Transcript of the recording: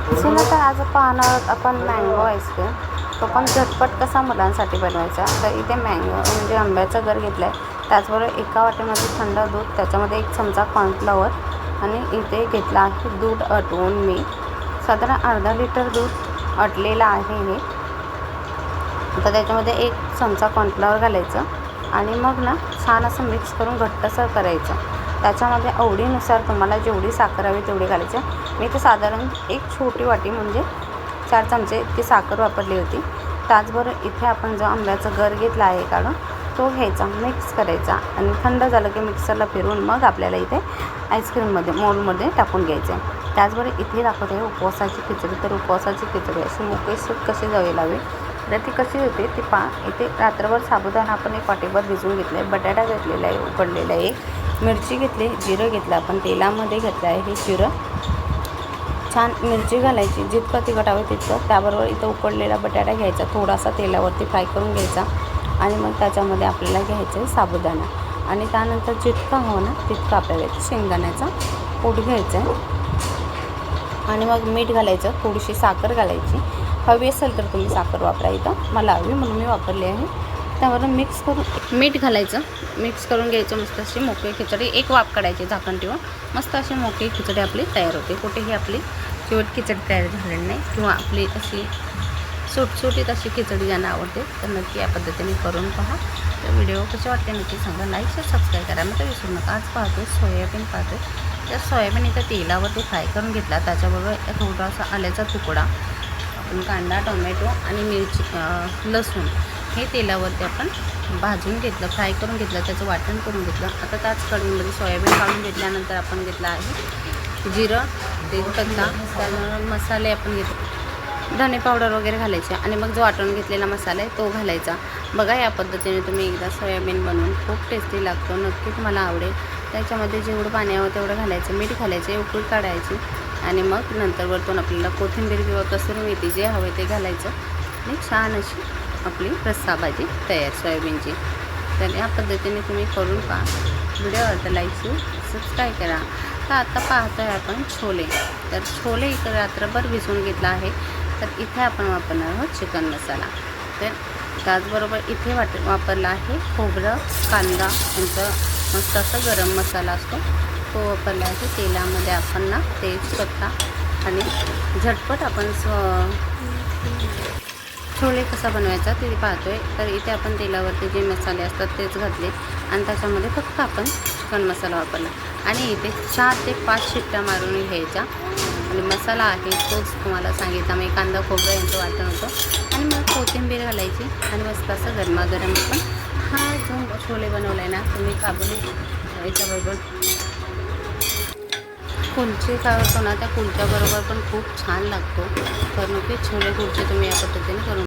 चला तर आज पाहणार आहोत आपण मँगो आईस्क्रीम. तो पण झटपट कसा मुलांसाठी बनवायचा. तर इथे मँगो म्हणजे आंब्याचं गर घेतलं आहे. त्याचबरोबर एका वाटीमध्ये थंड दूध, त्याच्यामध्ये 1 चमचा कॉर्नफ्लॉवर आणि इथे घेतला आहे दूध आटवून मी. साधारण अर्धा लिटर दूध आटलेलं आहे हे. तर त्याच्यामध्ये 1 चमचा कॉर्नफ्लॉवर घालायचं आणि मग ना छान असं मिक्स करून घट्टसर करायचं. त्याच्यामध्ये आवडीनुसार तुम्हाला जेवढी साखर हवी तेवढी घालायची. मी तर साधारण 1 छोटी वाटी म्हणजे 4 चमचे इतकी साखर वापरली होती. त्याचबरोबर इथे आपण जो आंब्याचा गर घेतला आहे काढून तो घ्यायचा, मिक्स करायचा आणि थंड झालं की मिक्सरला फिरवून मग आपल्याला इथे आईस्क्रीममध्ये मोल्डमध्ये टाकून घ्यायचं आहे. त्याचबरोबर इथे दाखवत आहे उपवासाची खिचडी. तर उपवासाची खिचडी अशी मोकळीसर कशी जावी लावे तर ती कशी होते ती इथे रात्रभर साबुदाणा आपण 1 वाटीभर भिजवून घेतलं आहे, बटाटा घेतलेला आहे उकडलेला आहे, मिरची घेतली, जिरं घेतलं आपण तेलामध्ये घेतलं आहे. हे जिरं छान मिरची घालायची जितकं तिखट हवं तितकं. त्याबरोबर इथं उकडलेला बटाटा घ्यायचा, थोडासा तेलावरती फ्राय करून घ्यायचा आणि मग त्याच्यामध्ये आपल्याला घ्यायचं आहे साबुदाणा आणि त्यानंतर जितकं हवं ना तितकं आपल्याला शेंगदाण्याचा कूट घ्यायचा आहे आणि मग मीठ घालायचं, थोडीशी साखर घालायची. हवी असेल तर तुम्ही साखर वापरा, इथं मला हवी म्हणून मी वापरली आहे. त्यावरून मिक्स करून मीठ घालायचं, मिक्स करून घ्यायचं. मस्त अशी मोकळी खिचडी 1 वाफ काढायची झाकण ठेवून. मस्त अशी मोकळी खिचडी आपली तयार होते. कुठेही आपली शेवट खिचडी तयार झालेली नाही किंवा आपली अशी सुटसुटीत अशी खिचडी ज्यांना आवडते तर नक्की या पद्धतीने करून पहा. तर व्हिडिओ कसे वाटते नक्की सांगा, लाईक शेअर सबस्क्राईब करा. मग तर विसरू नका. आज पाहतो सोयाबीन पाहतो. तर सोयाबीन इथं तेलावरती फ्राय करून घेतला. त्याच्याबरोबर थोडासा आल्याचा तुकडा, आपण कांदा, टोमॅटो आणि मिरची, लसूण हे तेलावरती आपण भाजून घेतलं, फ्राय करून घेतलं, त्याचं वाटण करून घेतलं. आता त्याच कढईमध्ये सोयाबीन काढून घेतल्यानंतर आपण घेतलं आहे जिरं, तेजपत्ता, त्यानंतर मसाले आपण घेतले, धने पावडर वगैरे घालायचे आणि मग जो वाटून घेतलेला मसाला आहे तो घालायचा. बघा या पद्धतीने तुम्ही एकदा सोयाबीन बनवून खूप टेस्टी लागतो, नक्की तुम्हाला आवडेल. त्याच्यामध्ये जेवढं पाणी हवं तेवढं घालायचं, मीठ घालायचे, उकळी काढायची आणि मग नंतर वरतून आपल्याला कोथिंबीर किंवा कसुरी मेथी जे हवे ते घालायचं आणि छान अशी आपली रस्सा भाजी तयार सोयाबीनची. तर या पद्धतीने तुम्ही करून पहा. व्हिडिओ आवडता लाईक शेअर सबस्क्राईब करा. तर आता पाहतो आहे आपण छोले. तर छोले इथं रात्रभर भिजवून घेतला आहे. तर इथे आपण वापरणार आहोत चिकन मसाला. तर त्याचबरोबर इथे वापरला आहे खोबरं, कांदा यांचं मस्त असं गरम मसाला असतो तो वापरला आहे. तेलामध्ये आपण ना तेजपत्ता आणि झटपट आपण छोले कसा बनवायचा ते पाहतो आहे. तर इथे आपण तेलावरती जे मसाले असतात तेच घातले आणि त्याच्यामध्ये फक्त आपण चिकन मसाला वापरला आणि इथे 4 ते 5 शिट्ट्या मारून घ्यायच्या आणि मसाला आहे तोच तुम्हाला सांगितला. मी कांदा खोबरं यांचं वाटण होतं आणि मग कोथिंबीर घालायची आणि मस्त असं गरमागरम आपण हा जो छोले बनवला आहे ना तुम्ही काबुली याच्याबरोबर कुलचे करतो ना त्या कुलच्याबरोबर पण खूप छान लागतो. तर नक्की छोले कुलचे तुम्ही या पद्धतीने करून